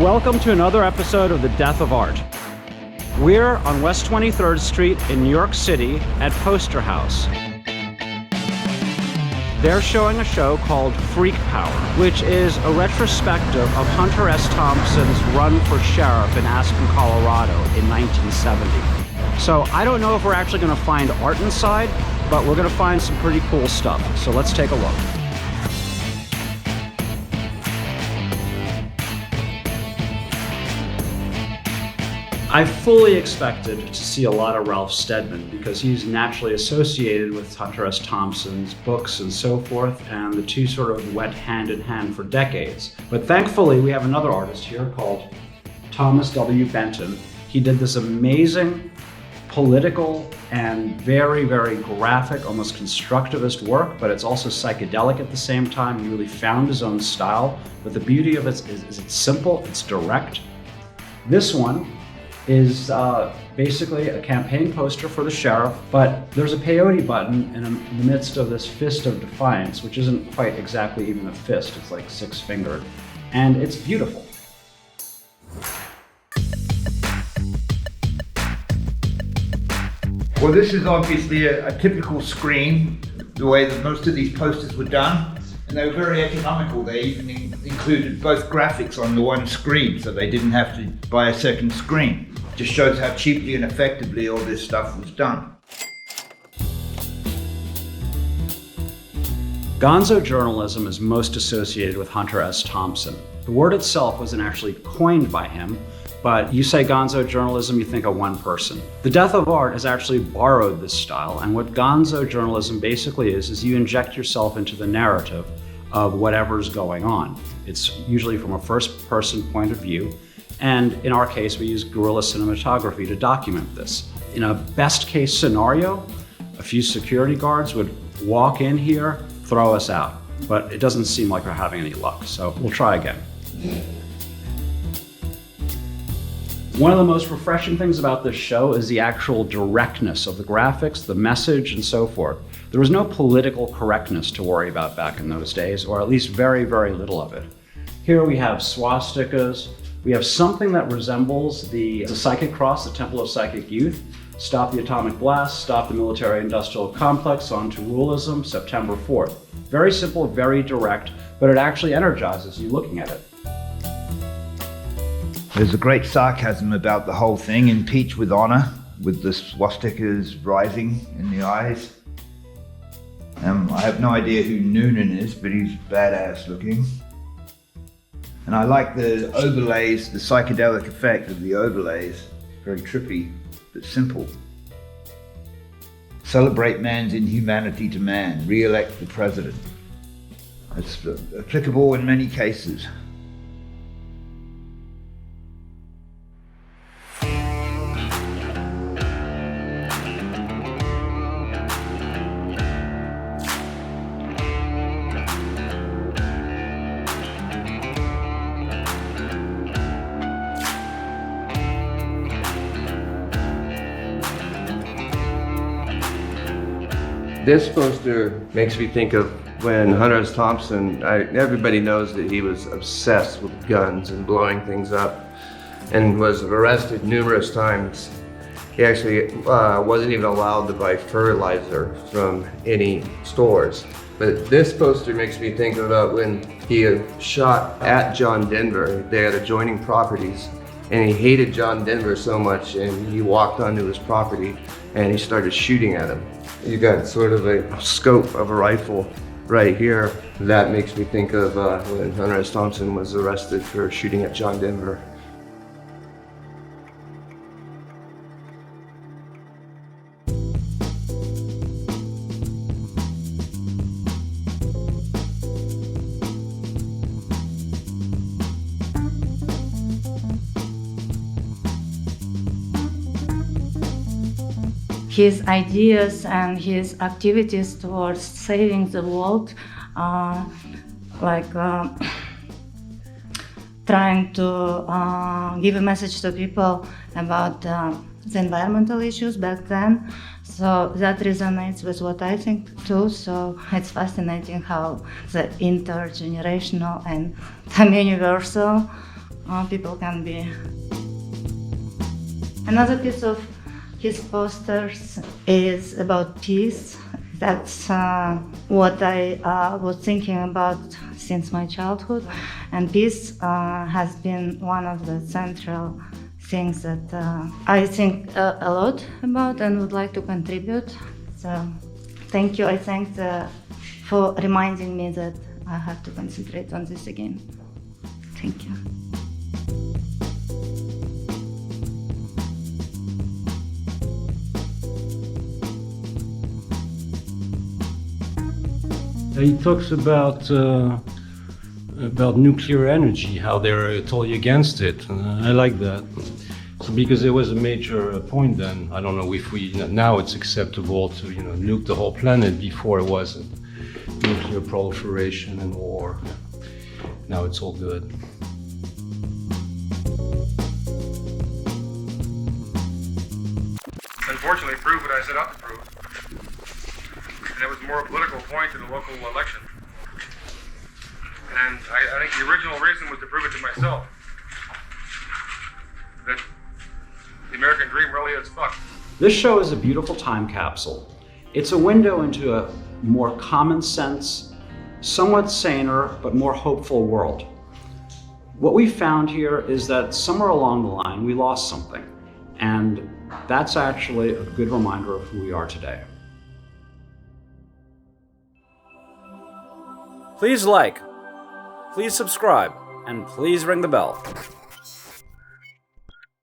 Welcome to another episode of The Death of Art. We're on West 23rd Street in New York City at Poster House. They're showing a show called Freak Power, which is a retrospective of Hunter S. Thompson's run for sheriff in Aspen, Colorado in 1970. So I don't know if we're actually going to find art inside, but we're going to find some pretty cool stuff. So let's take a look. I fully expected to see a lot of Ralph Steadman because he's naturally associated with Hunter S. Thompson's books and so forth, and the two sort of went hand in hand for decades. But thankfully, we have another artist here called Thomas W. Benton. He did this amazing political and very, very graphic, almost constructivist work, but it's also psychedelic at the same time. He really found his own style, but the beauty of it is it's simple, it's direct. This one is basically a campaign poster for the sheriff, but there's a peyote button in the midst of this fist of defiance, which isn't quite exactly even a fist, it's like six-fingered, and it's beautiful. Well, this is obviously a typical screen, the way that most of these posters were done, and they were very economical. They even included both graphics on the one screen, so they didn't have to buy a second screen. Just shows how cheaply and effectively all this stuff was done. Gonzo journalism is most associated with Hunter S. Thompson. The word itself wasn't actually coined by him, but you say Gonzo journalism, you think of one person. The Death of Art has actually borrowed this style, and what Gonzo journalism basically is you inject yourself into the narrative of whatever's going on. It's usually from a first-person point of view, and in our case, we use guerrilla cinematography to document this. In a best-case scenario, a few security guards would walk in here, throw us out, but it doesn't seem like we're having any luck, so we'll try again. One of the most refreshing things about this show is the actual directness of the graphics, the message, and so forth. There was no political correctness to worry about back in those days, or at least very, very little of it. Here we have swastikas. We have something that resembles the Psychic Cross, the Temple of Psychic Youth, Stop the Atomic Blast, Stop the Military-Industrial Complex, On to Rulism, September 4th. Very simple, very direct, but it actually energizes you looking at it. There's a great sarcasm about the whole thing, impeach with honor, with the swastikas rising in the eyes. I have no idea who Noonan is, but he's badass looking. And I like the overlays, the psychedelic effect of the overlays. Very trippy, but simple. Celebrate man's inhumanity to man, re-elect the president. It's applicable in many cases. This poster makes me think of when Hunter S. Thompson, everybody knows that he was obsessed with guns and blowing things up and was arrested numerous times. He actually wasn't even allowed to buy fertilizer from any stores. But this poster makes me think about when he shot at John Denver. They had adjoining properties, and he hated John Denver so much, and he walked onto his property and he started shooting at him. You got sort of a scope of a rifle right here. That makes me think of when Hunter S. Thompson was arrested for shooting at John Denver. His ideas and his activities towards saving the world, trying to give a message to people about the environmental issues back then. So that resonates with what I think too. So it's fascinating how the intergenerational and time universal people can be. Another piece of his posters is about peace. That's what I was thinking about since my childhood. And peace has been one of the central things that I think a lot about and would like to contribute. So thank you. I thank for reminding me that I have to concentrate on this again. Thank you. He talks about nuclear energy, how they're totally against it. I like that. So because it was a major point then. I don't know if now it's acceptable to nuke the whole planet. Before it wasn't. Nuclear proliferation and war. Now it's all good. Unfortunately, proved what I set out to prove. And it was more a political point in the local election. And I think the original reason was to prove it to myself that the American dream really is fucked. This show is a beautiful time capsule. It's a window into a more common sense, somewhat saner, but more hopeful world. What we found here is that somewhere along the line we lost something, and that's actually a good reminder of who we are today. Please like, please subscribe, and please ring the bell.